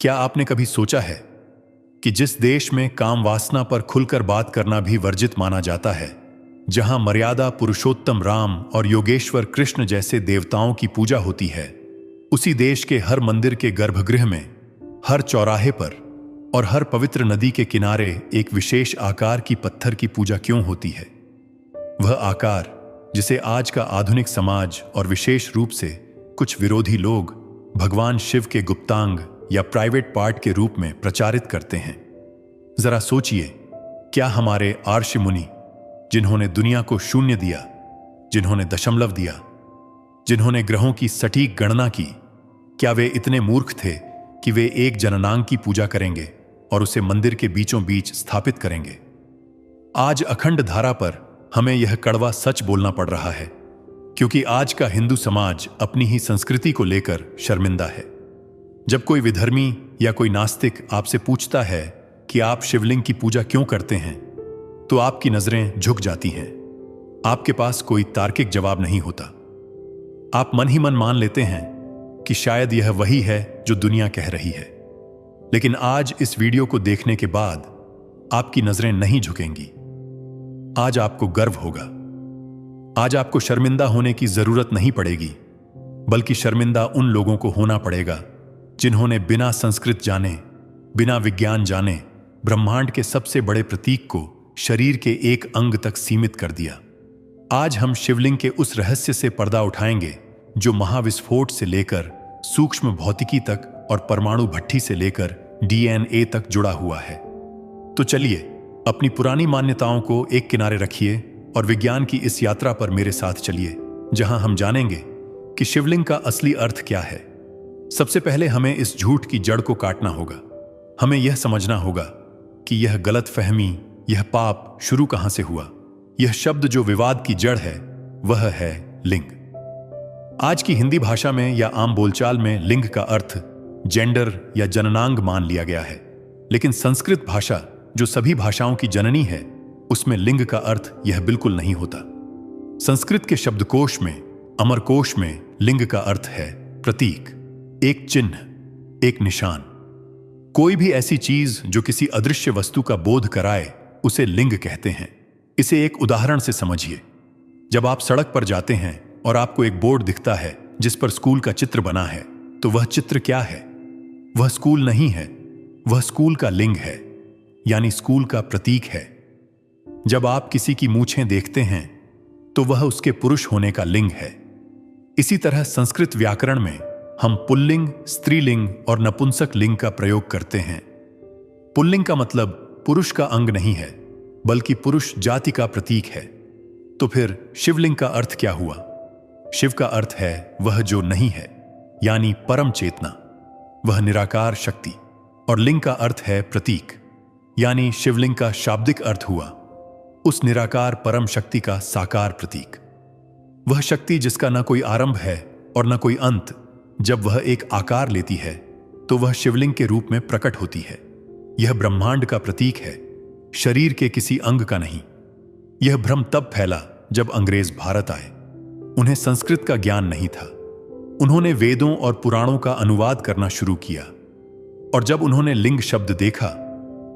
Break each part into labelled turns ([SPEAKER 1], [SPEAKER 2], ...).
[SPEAKER 1] क्या आपने कभी सोचा है कि जिस देश में काम वासना पर खुलकर बात करना भी वर्जित माना जाता है, जहां मर्यादा पुरुषोत्तम राम और योगेश्वर कृष्ण जैसे देवताओं की पूजा होती है, उसी देश के हर मंदिर के गर्भगृह में, हर चौराहे पर और हर पवित्र नदी के किनारे एक विशेष आकार की पत्थर की पूजा क्यों होती है? वह आकार जिसे आज का आधुनिक समाज और विशेष रूप से कुछ विरोधी लोग भगवान शिव के गुप्तांग या प्राइवेट पार्ट के रूप में प्रचारित करते हैं। जरा सोचिए, क्या हमारे आर्ष मुनि, जिन्होंने दुनिया को शून्य दिया, जिन्होंने दशमलव दिया, जिन्होंने ग्रहों की सटीक गणना की, क्या वे इतने मूर्ख थे कि वे एक जननांग की पूजा करेंगे और उसे मंदिर के बीचों बीच स्थापित करेंगे? आज अखंड धारा पर हमें यह कड़वा सच बोलना पड़ रहा है, क्योंकि आज का हिंदू समाज अपनी ही संस्कृति को लेकर शर्मिंदा है। जब कोई विधर्मी या कोई नास्तिक आपसे पूछता है कि आप शिवलिंग की पूजा क्यों करते हैं, तो आपकी नजरें झुक जाती हैं। आपके पास कोई तार्किक जवाब नहीं होता। आप मन ही मन मान लेते हैं कि शायद यह वही है जो दुनिया कह रही है। लेकिन आज इस वीडियो को देखने के बाद आपकी नजरें नहीं झुकेंगी। आज आपको गर्व होगा। आज आपको शर्मिंदा होने की जरूरत नहीं पड़ेगी, बल्कि शर्मिंदा उन लोगों को होना पड़ेगा जिन्होंने बिना संस्कृत जाने, बिना विज्ञान जाने ब्रह्मांड के सबसे बड़े प्रतीक को शरीर के एक अंग तक सीमित कर दिया। आज हम शिवलिंग के उस रहस्य से पर्दा उठाएंगे जो महाविस्फोट से लेकर सूक्ष्म भौतिकी तक और परमाणु भट्ठी से लेकर DNA तक जुड़ा हुआ है। तो चलिए, अपनी पुरानी मान्यताओं को एक किनारे रखिए और विज्ञान की इस यात्रा पर मेरे साथ चलिए, जहां हम जानेंगे कि शिवलिंग का असली अर्थ क्या है। सबसे पहले हमें इस झूठ की जड़ को काटना होगा। हमें यह समझना होगा कि यह गलतफहमी, यह पाप शुरू कहां से हुआ। यह शब्द जो विवाद की जड़ है, वह है लिंग। आज की हिंदी भाषा में या आम बोलचाल में लिंग का अर्थ जेंडर या जननांग मान लिया गया है, लेकिन संस्कृत भाषा, जो सभी भाषाओं की जननी है, उसमें लिंग का अर्थ यह बिल्कुल नहीं होता। संस्कृत के शब्दकोश में, अमरकोश में, लिंग का अर्थ है प्रतीक, एक चिन्ह, एक निशान। कोई भी ऐसी चीज जो किसी अदृश्य वस्तु का बोध कराए, उसे लिंग कहते हैं। इसे एक उदाहरण से समझिए। जब आप सड़क पर जाते हैं और आपको एक बोर्ड दिखता है जिस पर स्कूल का चित्र बना है, तो वह चित्र क्या है? वह स्कूल नहीं है, वह स्कूल का लिंग है, यानी स्कूल का प्रतीक है। जब आप किसी की मूछें देखते हैं, तो वह उसके पुरुष होने का लिंग है। इसी तरह संस्कृत व्याकरण में हम पुल्लिंग, स्त्रीलिंग और नपुंसक लिंग का प्रयोग करते हैं। पुल्लिंग का मतलब पुरुष का अंग नहीं है, बल्कि पुरुष जाति का प्रतीक है। तो फिर शिवलिंग का अर्थ क्या हुआ? शिव का अर्थ है वह जो नहीं है, यानी परम चेतना, वह निराकार शक्ति। और लिंग का अर्थ है प्रतीक, यानी शिवलिंग का शाब्दिक अर्थ हुआ उस निराकार परम शक्ति का साकार प्रतीक। वह शक्ति जिसका न कोई आरंभ है और न कोई अंत, जब वह एक आकार लेती है तो वह शिवलिंग के रूप में प्रकट होती है। यह ब्रह्मांड का प्रतीक है, शरीर के किसी अंग का नहीं। यह भ्रम तब फैला जब अंग्रेज भारत आए। उन्हें संस्कृत का ज्ञान नहीं था। उन्होंने वेदों और पुराणों का अनुवाद करना शुरू किया, और जब उन्होंने लिंग शब्द देखा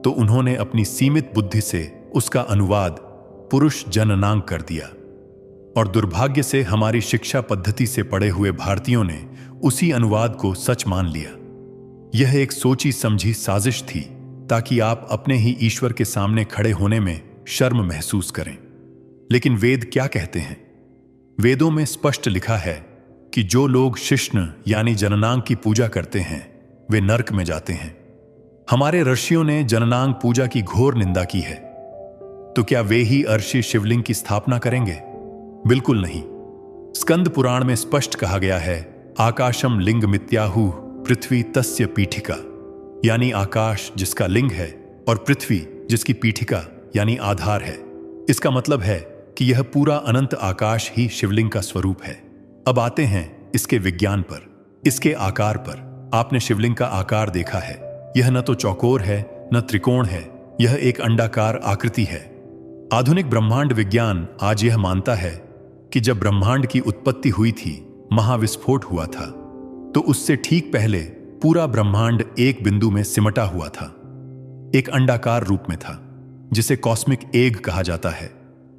[SPEAKER 1] तो उन्होंने अपनी सीमित बुद्धि से उसका अनुवाद पुरुष जननांग कर दिया। और दुर्भाग्य से हमारी शिक्षा पद्धति से पढ़े हुए भारतीयों ने उसी अनुवाद को सच मान लिया। यह एक सोची समझी साजिश थी ताकि आप अपने ही ईश्वर के सामने खड़े होने में शर्म महसूस करें। लेकिन वेद क्या कहते हैं? वेदों में स्पष्ट लिखा है कि जो लोग शिष्ण यानी जननांग की पूजा करते हैं, वे नरक में जाते हैं। हमारे ऋषियों ने जननांग पूजा की घोर निंदा की है। तो क्या वे ही अर्षि शिवलिंग की स्थापना करेंगे? बिल्कुल नहीं। स्कंद पुराण में स्पष्ट कहा गया है, आकाशम लिंग मित्याहु पृथ्वी तस्य पीठिका, यानी आकाश जिसका लिंग है और पृथ्वी जिसकी पीठिका यानी आधार है। इसका मतलब है कि यह पूरा अनंत आकाश ही शिवलिंग का स्वरूप है। अब आते हैं इसके विज्ञान पर, इसके आकार पर। आपने शिवलिंग का आकार देखा है। यह न तो चौकोर है न त्रिकोण है, यह एक अंडाकार आकृति है। आधुनिक ब्रह्मांड विज्ञान आज यह मानता है कि जब ब्रह्मांड की उत्पत्ति हुई थी, महाविस्फोट हुआ था, तो उससे ठीक पहले पूरा ब्रह्मांड एक बिंदु में सिमटा हुआ था, एक अंडाकार रूप में था, जिसे कॉस्मिक एग कहा जाता है।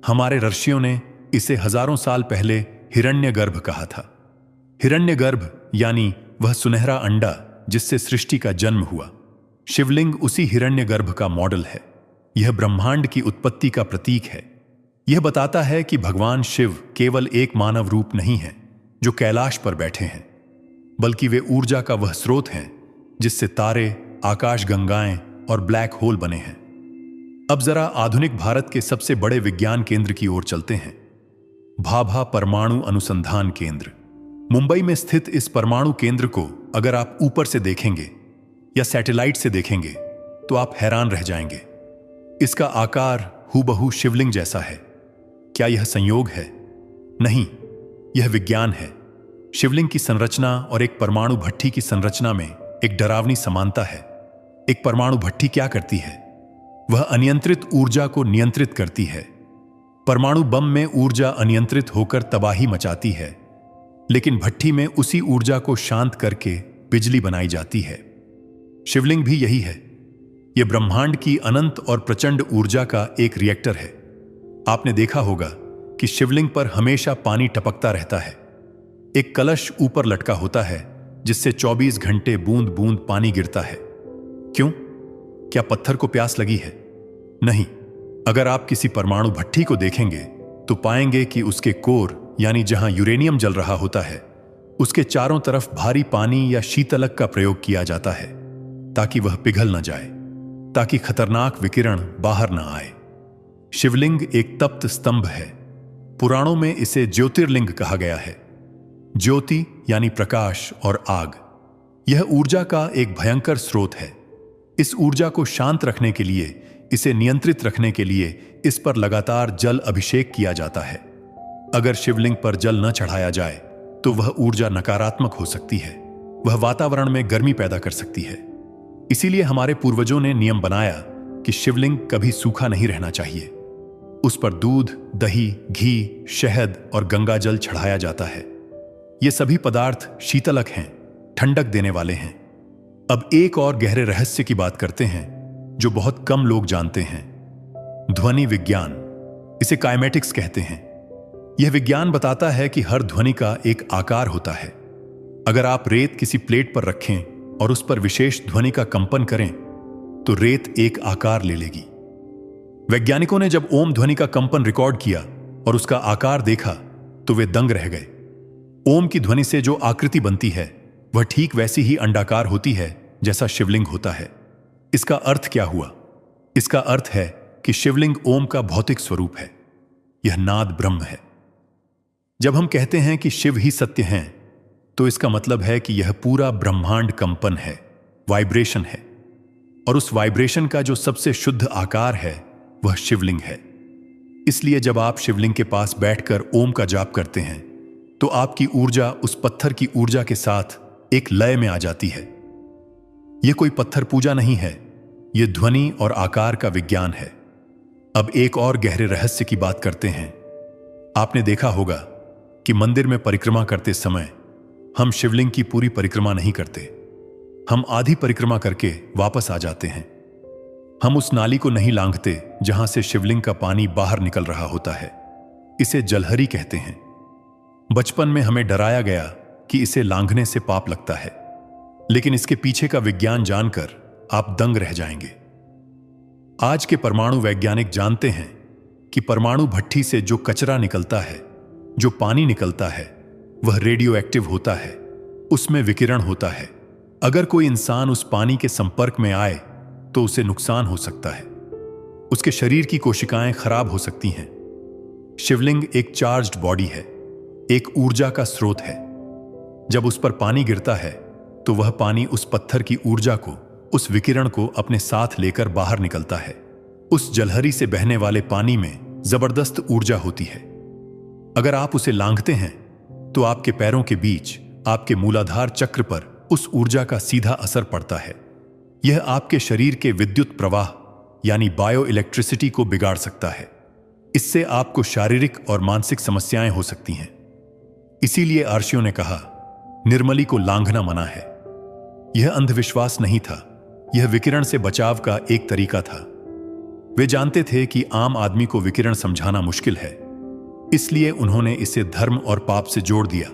[SPEAKER 1] हमारे ऋषियों ने इसे हजारों साल पहले हिरण्यगर्भ कहा था। हिरण्यगर्भ यानी वह सुनहरा अंडा जिससे सृष्टि का जन्म हुआ। शिवलिंग उसी हिरण्यगर्भ का मॉडल है। यह ब्रह्मांड की उत्पत्ति का प्रतीक है। यह बताता है कि भगवान शिव केवल एक मानव रूप नहीं है जो कैलाश पर बैठे हैं, बल्कि वे ऊर्जा का वह स्रोत हैं जिससे तारे, आकाश गंगाएं और ब्लैक होल बने हैं। अब जरा आधुनिक भारत के सबसे बड़े विज्ञान केंद्र की ओर चलते हैं। भाभा परमाणु अनुसंधान केंद्र। मुंबई में स्थित इस परमाणु केंद्र को अगर आप ऊपर से देखेंगे या सैटेलाइट से देखेंगे तो आप हैरान रह जाएंगे। इसका आकार हूबहू शिवलिंग जैसा है। क्या यह संयोग है? नहीं, यह विज्ञान है। शिवलिंग की संरचना और एक परमाणु भट्ठी की संरचना में एक डरावनी समानता है। एक परमाणु भट्ठी क्या करती है? वह अनियंत्रित ऊर्जा को नियंत्रित करती है। परमाणु बम में ऊर्जा अनियंत्रित होकर तबाही मचाती है, लेकिन भट्ठी में उसी ऊर्जा को शांत करके बिजली बनाई जाती है। शिवलिंग भी यही है। यह ब्रह्मांड की अनंत और प्रचंड ऊर्जा का एक रिएक्टर है। आपने देखा होगा कि शिवलिंग पर हमेशा पानी टपकता रहता है। एक कलश ऊपर लटका होता है जिससे 24 घंटे बूंद बूंद पानी गिरता है। क्यों? क्या पत्थर को प्यास लगी है? नहीं। अगर आप किसी परमाणु भट्ठी को देखेंगे तो पाएंगे कि उसके कोर यानी जहां यूरेनियम जल रहा होता है, उसके चारों तरफ भारी पानी या शीतलक का प्रयोग किया जाता है ताकि वह पिघल न जाए, ताकि खतरनाक विकिरण बाहर न आए। शिवलिंग एक तप्त स्तंभ है। पुराणों में इसे ज्योतिर्लिंग कहा गया है। ज्योति यानी प्रकाश और आग। यह ऊर्जा का एक भयंकर स्रोत है। इस ऊर्जा को शांत रखने के लिए, इसे नियंत्रित रखने के लिए इस पर लगातार जल अभिषेक किया जाता है। अगर शिवलिंग पर जल न चढ़ाया जाए तो वह ऊर्जा नकारात्मक हो सकती है। वह वातावरण में गर्मी पैदा कर सकती है। इसीलिए हमारे पूर्वजों ने नियम बनाया कि शिवलिंग कभी सूखा नहीं रहना चाहिए। उस पर दूध, दही, घी, शहद और गंगाजल चढ़ाया जाता है। ये सभी पदार्थ शीतलक हैं, ठंडक देने वाले हैं। अब एक और गहरे रहस्य की बात करते हैं जो बहुत कम लोग जानते हैं। ध्वनि विज्ञान। इसे काइमेटिक्स कहते हैं। यह विज्ञान बताता है कि हर ध्वनि का एक आकार होता है। अगर आप रेत किसी प्लेट पर रखें और उस पर विशेष ध्वनि का कंपन करें तो रेत एक आकार ले लेगी। वैज्ञानिकों ने जब ओम ध्वनि का कंपन रिकॉर्ड किया और उसका आकार देखा तो वे दंग रह गए। ओम की ध्वनि से जो आकृति बनती है वह ठीक वैसी ही अंडाकार होती है जैसा शिवलिंग होता है। इसका अर्थ क्या हुआ? इसका अर्थ है कि शिवलिंग ओम का भौतिक स्वरूप है। यह नाद ब्रह्म है। जब हम कहते हैं कि शिव ही सत्य हैं तो इसका मतलब है कि यह पूरा ब्रह्मांड कंपन है, वाइब्रेशन है। और उस वाइब्रेशन का जो सबसे शुद्ध आकार है वह शिवलिंग है। इसलिए जब आप शिवलिंग के पास बैठकर ओम का जाप करते हैं तो आपकी ऊर्जा उस पत्थर की ऊर्जा के साथ एक लय में आ जाती है। यह कोई पत्थर पूजा नहीं है, यह ध्वनि और आकार का विज्ञान है। अब एक और गहरे रहस्य की बात करते हैं। आपने देखा होगा कि मंदिर में परिक्रमा करते समय हम शिवलिंग की पूरी परिक्रमा नहीं करते। हम आधी परिक्रमा करके वापस आ जाते हैं। हम उस नाली को नहीं लांघते जहां से शिवलिंग का पानी बाहर निकल रहा होता है। इसे जलहरी कहते हैं। बचपन में हमें डराया गया कि इसे लांघने से पाप लगता है, लेकिन इसके पीछे का विज्ञान जानकर आप दंग रह जाएंगे। आज के परमाणु वैज्ञानिक जानते हैं कि परमाणु भट्ठी से जो कचरा निकलता है, जो पानी निकलता है, वह रेडियो एक्टिव होता है। उसमें विकिरण होता है। अगर कोई इंसान उस पानी के संपर्क में आए तो उसे नुकसान हो सकता है। उसके शरीर की कोशिकाएं खराब हो सकती हैं। शिवलिंग एक चार्ज्ड बॉडी है, एक ऊर्जा का स्रोत है। जब उस पर पानी गिरता है तो वह पानी उस पत्थर की ऊर्जा को, उस विकिरण को अपने साथ लेकर बाहर निकलता है। उस जलहरी से बहने वाले पानी में जबरदस्त ऊर्जा होती है। अगर आप उसे लांघते हैं तो आपके पैरों के बीच, आपके मूलाधार चक्र पर उस ऊर्जा का सीधा असर पड़ता है। यह आपके शरीर के विद्युत प्रवाह यानी बायो इलेक्ट्रिसिटी को बिगाड़ सकता है। इससे आपको शारीरिक और मानसिक समस्याएं हो सकती हैं। इसीलिए आर्षियों ने कहा, निर्मली को लांघना मना है। यह अंधविश्वास नहीं था, यह विकिरण से बचाव का एक तरीका था। वे जानते थे कि आम आदमी को विकिरण समझाना मुश्किल है, इसलिए उन्होंने इसे धर्म और पाप से जोड़ दिया,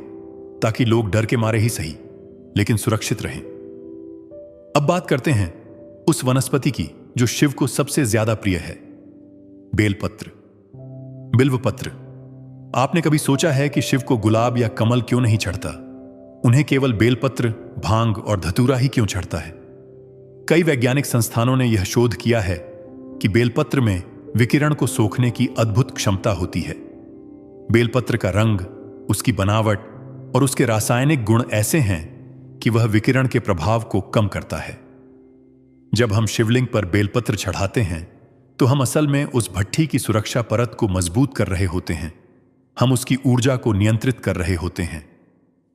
[SPEAKER 1] ताकि लोग डर के मारे ही सही लेकिन सुरक्षित रहें। अब बात करते हैं उस वनस्पति की जो शिव को सबसे ज्यादा प्रिय है, बेलपत्र, बिल्वपत्र। आपने कभी सोचा है कि शिव को गुलाब या कमल क्यों नहीं चढ़ता? उन्हें केवल बेलपत्र, भांग और धतूरा ही क्यों चढ़ता है? कई वैज्ञानिक संस्थानों ने यह शोध किया है कि बेलपत्र में विकिरण को सोखने की अद्भुत क्षमता होती है। बेलपत्र का रंग, उसकी बनावट और उसके रासायनिक गुण ऐसे हैं कि वह विकिरण के प्रभाव को कम करता है। जब हम शिवलिंग पर बेलपत्र चढ़ाते हैं तो हम असल में उस भट्ठी की सुरक्षा परत को मजबूत कर रहे होते हैं। हम उसकी ऊर्जा को नियंत्रित कर रहे होते हैं।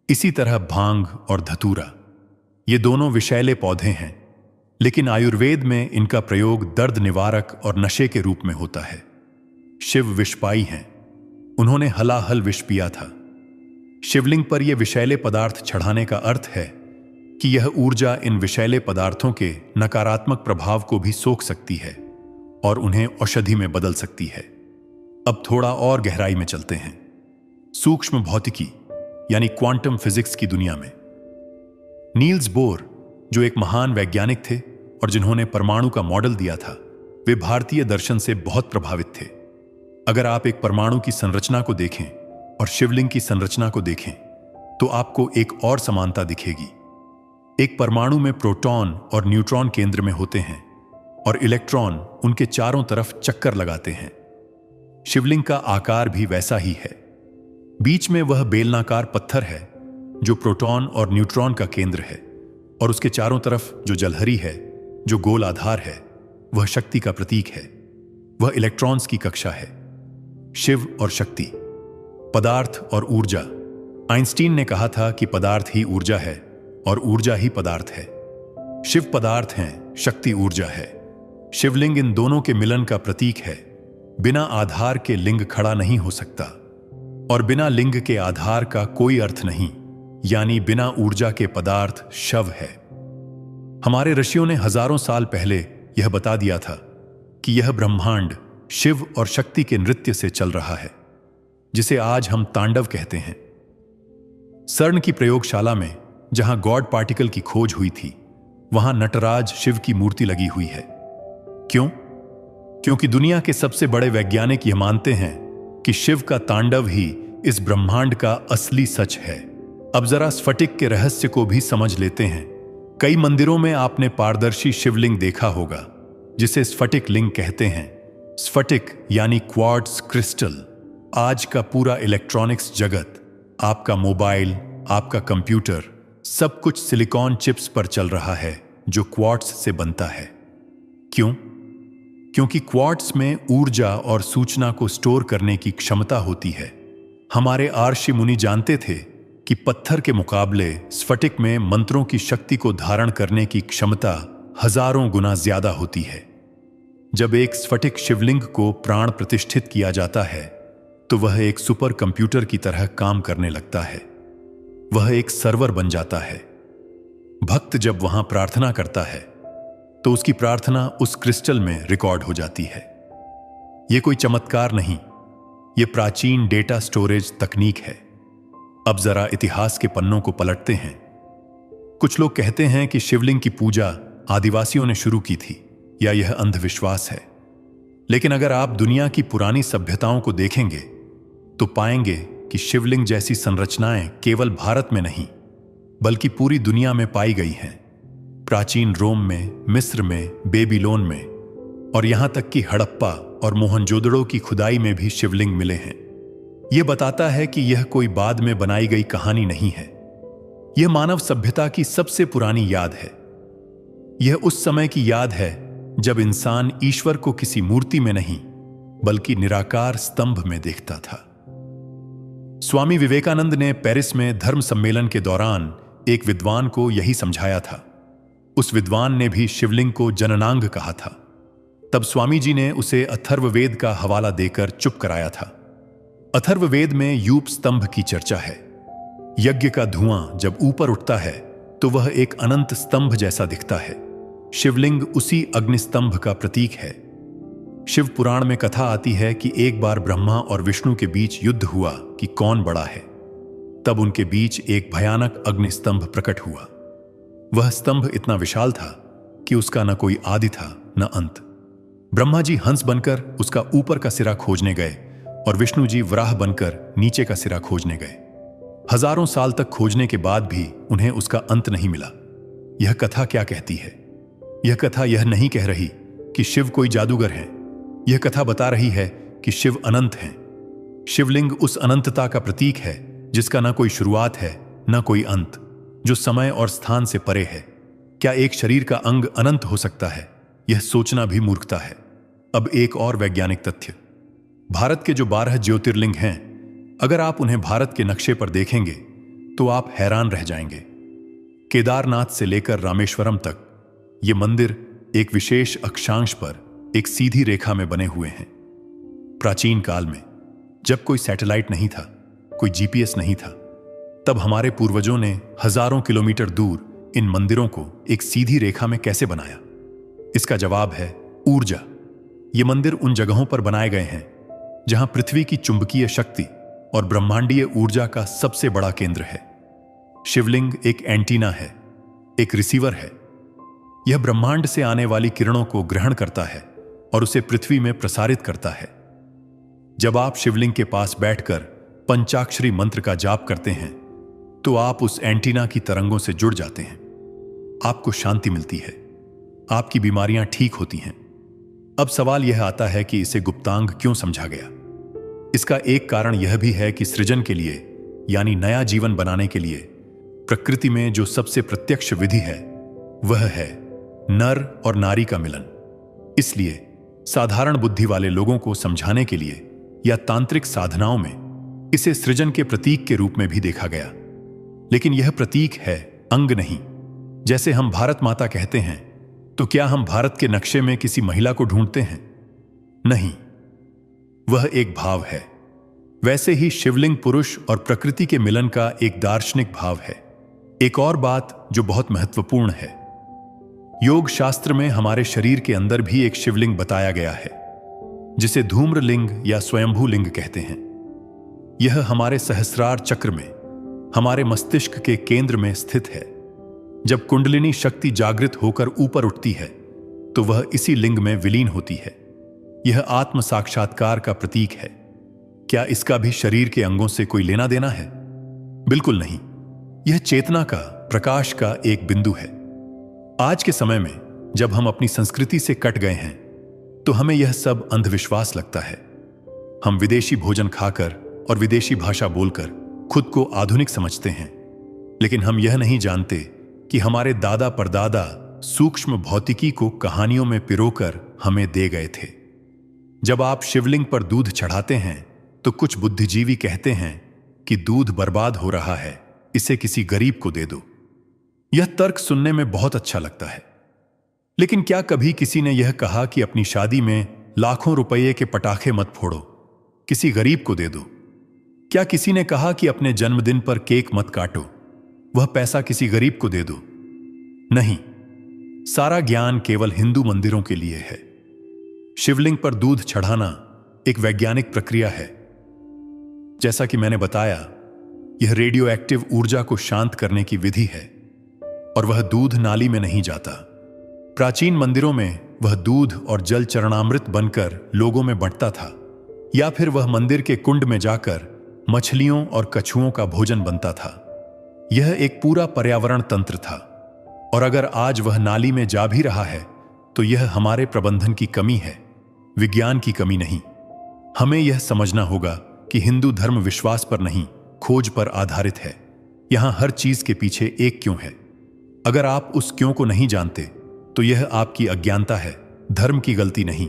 [SPEAKER 1] इसी तरह भांग और धतूरा, ये दोनों विषैले पौधे हैं, लेकिन आयुर्वेद में इनका प्रयोग दर्द निवारक और नशे के रूप में होता है। शिव विषपाई हैं, उन्होंने हलाहल विष पिया था। शिवलिंग पर यह विषैले पदार्थ चढ़ाने का अर्थ है कि यह ऊर्जा इन विषैले पदार्थों के नकारात्मक प्रभाव को भी सोख सकती है और उन्हें औषधि में बदल सकती है। अब थोड़ा और गहराई में चलते हैं, सूक्ष्म भौतिकी यानी क्वांटम फिजिक्स की दुनिया में। नील्स बोर, जो एक महान वैज्ञानिक थे और जिन्होंने परमाणु का मॉडल दिया था, वे भारतीय दर्शन से बहुत प्रभावित थे। अगर आप एक परमाणु की संरचना को देखें और शिवलिंग की संरचना को देखें तो आपको एक और समानता दिखेगी। एक परमाणु में प्रोटॉन और न्यूट्रॉन केंद्र में होते हैं और इलेक्ट्रॉन उनके चारों तरफ चक्कर लगाते हैं। शिवलिंग का आकार भी वैसा ही है। बीच में वह बेलनाकार पत्थर है जो प्रोटॉन और न्यूट्रॉन का केंद्र है, और उसके चारों तरफ जो जलहरी है, जो गोल आधार है, वह शक्ति का प्रतीक है। वह इलेक्ट्रॉन्स की कक्षा है। शिव और शक्ति, पदार्थ और ऊर्जा। आइंस्टीन ने कहा था कि पदार्थ ही ऊर्जा है और ऊर्जा ही पदार्थ है। शिव पदार्थ हैं, शक्ति ऊर्जा है। शिवलिंग इन दोनों के मिलन का प्रतीक है। बिना आधार के लिंग खड़ा नहीं हो सकता और बिना लिंग के आधार का कोई अर्थ नहीं, यानी बिना ऊर्जा के पदार्थ शव है। हमारे ऋषियों ने हजारों साल पहले यह बता दिया था कि यह ब्रह्मांड शिव और शक्ति के नृत्य से चल रहा है, जिसे आज हम तांडव कहते हैं। सर्न की प्रयोगशाला में जहां गॉड पार्टिकल की खोज हुई थी, वहां नटराज शिव की मूर्ति लगी हुई है। क्यों? क्योंकि दुनिया के सबसे बड़े वैज्ञानिक यह मानते हैं कि शिव का तांडव ही इस ब्रह्मांड का असली सच है। अब जरा स्फटिक के रहस्य को भी समझ लेते हैं। कई मंदिरों में आपने पारदर्शी शिवलिंग देखा होगा, जिसे स्फटिक लिंग कहते हैं। स्फटिक यानी क्वार्ट्ज क्रिस्टल। आज का पूरा इलेक्ट्रॉनिक्स जगत, आपका मोबाइल, आपका कंप्यूटर, सब कुछ सिलिकॉन चिप्स पर चल रहा है जो क्वार्ट्ज से बनता है। क्यों? क्योंकि क्वार्ट्ज में ऊर्जा और सूचना को स्टोर करने की क्षमता होती है। हमारे आर्षि मुनि जानते थे कि पत्थर के मुकाबले स्फटिक में मंत्रों की शक्ति को धारण करने की क्षमता हजारों गुना ज्यादा होती है। जब एक स्फटिक शिवलिंग को प्राण प्रतिष्ठित किया जाता है तो वह एक सुपर कंप्यूटर की तरह काम करने लगता है। वह एक सर्वर बन जाता है। भक्त जब वहां प्रार्थना करता है तो उसकी प्रार्थना उस क्रिस्टल में रिकॉर्ड हो जाती है। यह कोई चमत्कार नहीं, यह प्राचीन डेटा स्टोरेज तकनीक है। अब जरा इतिहास के पन्नों को पलटते हैं। कुछ लोग कहते हैं कि शिवलिंग की पूजा आदिवासियों ने शुरू की थी, या यह अंधविश्वास है। लेकिन अगर आप दुनिया की पुरानी सभ्यताओं को देखेंगे तो पाएंगे कि शिवलिंग जैसी संरचनाएं केवल भारत में नहीं बल्कि पूरी दुनिया में पाई गई हैं। प्राचीन रोम में, मिस्र में, बेबीलोन में और यहां तक कि हड़प्पा और मोहनजोदड़ो की खुदाई में भी शिवलिंग मिले हैं। यह बताता है कि यह कोई बाद में बनाई गई कहानी नहीं है। यह मानव सभ्यता की सबसे पुरानी याद है। यह उस समय की याद है जब इंसान ईश्वर को किसी मूर्ति में नहीं बल्कि निराकार स्तंभ में देखता था। स्वामी विवेकानंद ने पेरिस में धर्म सम्मेलन के दौरान एक विद्वान को यही समझाया था। उस विद्वान ने भी शिवलिंग को जननांग कहा था। तब स्वामी जी ने उसे अथर्ववेद का हवाला देकर चुप कराया था। अथर्ववेद में यूप स्तंभ की चर्चा है। यज्ञ का धुआं जब ऊपर उठता है तो वह एक अनंत स्तंभ जैसा दिखता है। शिवलिंग उसी अग्निस्तंभ का प्रतीक है। शिव पुराण में कथा आती है कि एक बार ब्रह्मा और विष्णु के बीच युद्ध हुआ कि कौन बड़ा है। तब उनके बीच एक भयानक अग्निस्तंभ प्रकट हुआ। वह स्तंभ इतना विशाल था कि उसका न कोई आदि था न अंत। ब्रह्मा जी हंस बनकर उसका ऊपर का सिरा खोजने गए और विष्णु जी वराह बनकर नीचे का सिरा खोजने गए। हजारों साल तक खोजने के बाद भी उन्हें उसका अंत नहीं मिला। यह कथा क्या कहती है? यह कथा यह नहीं कह रही कि शिव कोई जादूगर है। यह कथा बता रही है कि शिव अनंत हैं। शिवलिंग उस अनंतता का प्रतीक है जिसका न कोई शुरुआत है न कोई अंत, जो समय और स्थान से परे है। क्या एक शरीर का अंग अनंत हो सकता है? यह सोचना भी मूर्खता है। अब एक और वैज्ञानिक तथ्य। भारत के जो 12 ज्योतिर्लिंग हैं, अगर आप उन्हें भारत के नक्शे पर देखेंगे तो आप हैरान रह जाएंगे। केदारनाथ से लेकर रामेश्वरम तक ये मंदिर एक विशेष अक्षांश पर एक सीधी रेखा में बने हुए हैं। प्राचीन काल में जब कोई सैटेलाइट नहीं था, कोई जीपीएस नहीं था, तब हमारे पूर्वजों ने हजारों किलोमीटर दूर इन मंदिरों को एक सीधी रेखा में कैसे बनाया? इसका जवाब है ऊर्जा। ये मंदिर उन जगहों पर बनाए गए हैं जहां पृथ्वी की चुंबकीय शक्ति और ब्रह्मांडीय ऊर्जा का सबसे बड़ा केंद्र है। शिवलिंग एक एंटीना है, एक रिसीवर है। यह ब्रह्मांड से आने वाली किरणों को ग्रहण करता है और उसे पृथ्वी में प्रसारित करता है। जब आप शिवलिंग के पास बैठकर पंचाक्षरी मंत्र का जाप करते हैं तो आप उस एंटीना की तरंगों से जुड़ जाते हैं। आपको शांति मिलती है, आपकी बीमारियां ठीक होती हैं। अब सवाल यह आता है कि इसे गुप्तांग क्यों समझा गया? इसका एक कारण यह भी है कि सृजन के लिए, यानी नया जीवन बनाने के लिए, प्रकृति में जो सबसे प्रत्यक्ष विधि है वह है नर और नारी का मिलन। इसलिए साधारण बुद्धि वाले लोगों को समझाने के लिए या तांत्रिक साधनाओं में इसे सृजन के प्रतीक के रूप में भी देखा गया। लेकिन यह प्रतीक है, अंग नहीं। जैसे हम भारत माता कहते हैं, तो क्या हम भारत के नक्शे में किसी महिला को ढूंढते हैं? नहीं, वह एक भाव है। वैसे ही शिवलिंग पुरुष और प्रकृति के मिलन का एक दार्शनिक भाव है। एक और बात जो बहुत महत्वपूर्ण है, योग शास्त्र में हमारे शरीर के अंदर भी एक शिवलिंग बताया गया है, जिसे धूम्रलिंग या स्वयंभू लिंग कहते हैं। यह हमारे सहस्रार चक्र में, हमारे मस्तिष्क के केंद्र में स्थित है। जब कुंडलिनी शक्ति जागृत होकर ऊपर उठती है तो वह इसी लिंग में विलीन होती है। यह आत्म साक्षात्कार का प्रतीक है। क्या इसका भी शरीर के अंगों से कोई लेना देना है? बिल्कुल नहीं। यह चेतना का, प्रकाश का एक बिंदु है। आज के समय में जब हम अपनी संस्कृति से कट गए हैं तो हमें यह सब अंधविश्वास लगता है। हम विदेशी भोजन खाकर और विदेशी भाषा बोलकर खुद को आधुनिक समझते हैं, लेकिन हम यह नहीं जानते कि हमारे दादा परदादा सूक्ष्म भौतिकी को कहानियों में पिरोकर हमें दे गए थे। जब आप शिवलिंग पर दूध चढ़ाते हैं तो कुछ बुद्धिजीवी कहते हैं कि दूध बर्बाद हो रहा है, इसे किसी गरीब को दे दो। यह तर्क सुनने में बहुत अच्छा लगता है, लेकिन क्या कभी किसी ने यह कहा कि अपनी शादी में लाखों रुपये के पटाखे मत फोड़ो, किसी गरीब को दे दो? क्या किसी ने कहा कि अपने जन्मदिन पर केक मत काटो, वह पैसा किसी गरीब को दे दो? नहीं, सारा ज्ञान केवल हिंदू मंदिरों के लिए है। शिवलिंग पर दूध चढ़ाना एक वैज्ञानिक प्रक्रिया है। जैसा कि मैंने बताया, यह रेडियो एक्टिव ऊर्जा को शांत करने की विधि है और वह दूध नाली में नहीं जाता। प्राचीन मंदिरों में वह दूध और जल चरणामृत बनकर लोगों में बंटता था, या फिर वह मंदिर के कुंड में जाकर मछलियों और कछुओं का भोजन बनता था। यह एक पूरा पर्यावरण तंत्र था, और अगर आज वह नाली में जा भी रहा है तो यह हमारे प्रबंधन की कमी है, विज्ञान की कमी नहीं। हमें यह समझना होगा कि हिंदू धर्म विश्वास पर नहीं, खोज पर आधारित है। यहां हर चीज के पीछे एक क्यों है। अगर आप उस क्यों को नहीं जानते तो यह आपकी अज्ञानता है, धर्म की गलती नहीं।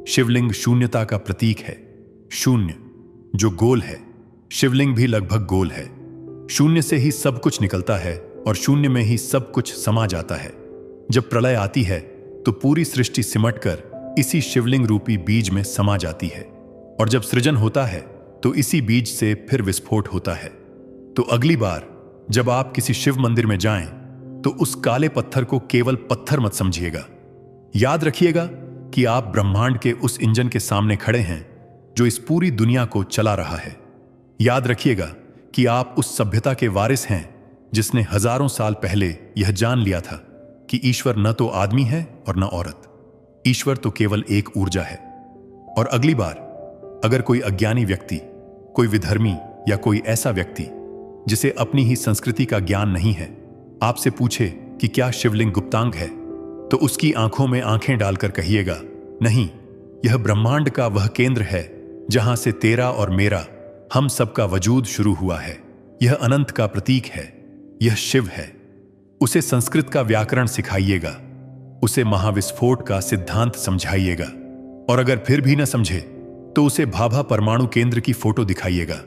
[SPEAKER 1] शिवलिंग शून्यता का प्रतीक है, शून्य जो गोल है। शिवलिंग भी लगभग गोल है। शून्य से ही सब कुछ निकलता है और शून्य में ही सब कुछ समा जाता है। जब प्रलय आती है तो पूरी सृष्टि सिमटकर इसी शिवलिंग रूपी बीज में समा जाती है, और जब सृजन होता है तो इसी बीज से फिर विस्फोट होता है। तो अगली बार जब आप किसी शिव मंदिर में जाएं तो उस काले पत्थर को केवल पत्थर मत समझिएगा। याद रखिएगा कि आप ब्रह्मांड के उस इंजन के सामने खड़े हैं जो इस पूरी दुनिया को चला रहा है। याद रखिएगा कि आप उस सभ्यता के वारिस हैं जिसने हजारों साल पहले यह जान लिया था कि ईश्वर न तो आदमी है और न औरत, ईश्वर तो केवल एक ऊर्जा है। और अगली बार अगर कोई अज्ञानी व्यक्ति, कोई विधर्मी या कोई ऐसा व्यक्ति जिसे अपनी ही संस्कृति का ज्ञान नहीं है, आपसे पूछे कि क्या शिवलिंग गुप्तांग है, तो उसकी आंखों में आंखें डालकर कहिएगा, नहीं, यह ब्रह्मांड का वह केंद्र है जहां से तेरा और मेरा, हम सबका वजूद शुरू हुआ है। यह अनंत का प्रतीक है, यह शिव है। उसे संस्कृत का व्याकरण सिखाइएगा, उसे महाविस्फोट का सिद्धांत समझाइएगा, और अगर फिर भी न समझे तो उसे भाभा परमाणु केंद्र की फोटो दिखाइएगा।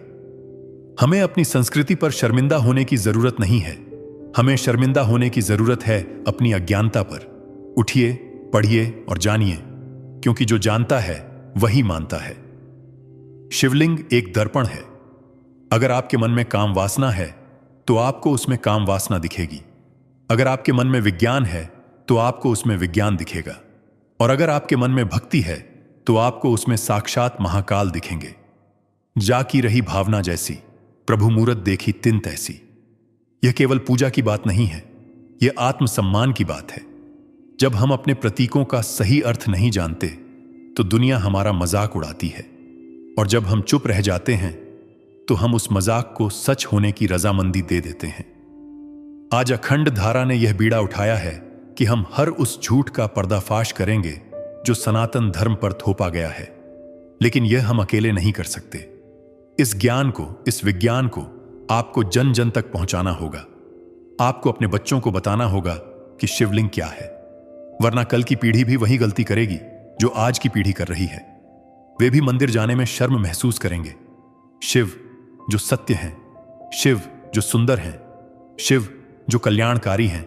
[SPEAKER 1] हमें अपनी संस्कृति पर शर्मिंदा होने की जरूरत नहीं है, हमें शर्मिंदा होने की जरूरत है अपनी अज्ञानता पर। उठिए, पढ़िए और जानिए, क्योंकि जो जानता है वही मानता है। शिवलिंग एक दर्पण है। अगर आपके मन में काम वासना है तो आपको उसमें काम वासना दिखेगी। अगर आपके मन में विज्ञान है तो आपको उसमें विज्ञान दिखेगा। और अगर आपके मन में भक्ति है तो आपको उसमें साक्षात महाकाल दिखेंगे। जाकी रही भावना जैसी, प्रभु मूरत देखी तिन तैसी। यह केवल पूजा की बात नहीं है, यह आत्मसम्मान की बात है। जब हम अपने प्रतीकों का सही अर्थ नहीं जानते तो दुनिया हमारा मजाक उड़ाती है, और जब हम चुप रह जाते हैं तो हम उस मजाक को सच होने की रजामंदी दे देते हैं। आज अखंड धारा ने यह बीड़ा उठाया है कि हम हर उस झूठ का पर्दाफाश करेंगे जो सनातन धर्म पर थोपा गया है, लेकिन यह हम अकेले नहीं कर सकते। इस ज्ञान को, इस विज्ञान को आपको जन जन तक पहुंचाना होगा। आपको अपने बच्चों को बताना होगा कि शिवलिंग क्या है, वरना कल की पीढ़ी भी वही गलती करेगी जो आज की पीढ़ी कर रही है। वे भी मंदिर जाने में शर्म महसूस करेंगे। शिव जो सत्य हैं, शिव जो सुंदर हैं, शिव जो कल्याणकारी हैं,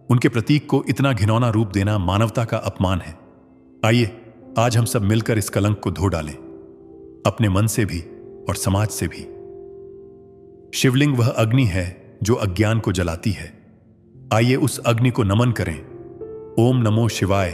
[SPEAKER 1] उनके प्रतीक को इतना घिनौना रूप देना मानवता का अपमान है। आइए आज हम सब मिलकर इस कलंक को धो डालें, अपने मन से भी और समाज से भी। शिवलिंग वह अग्नि है जो अज्ञान को जलाती है। आइए उस अग्नि को नमन करें। ओम नमो शिवाय।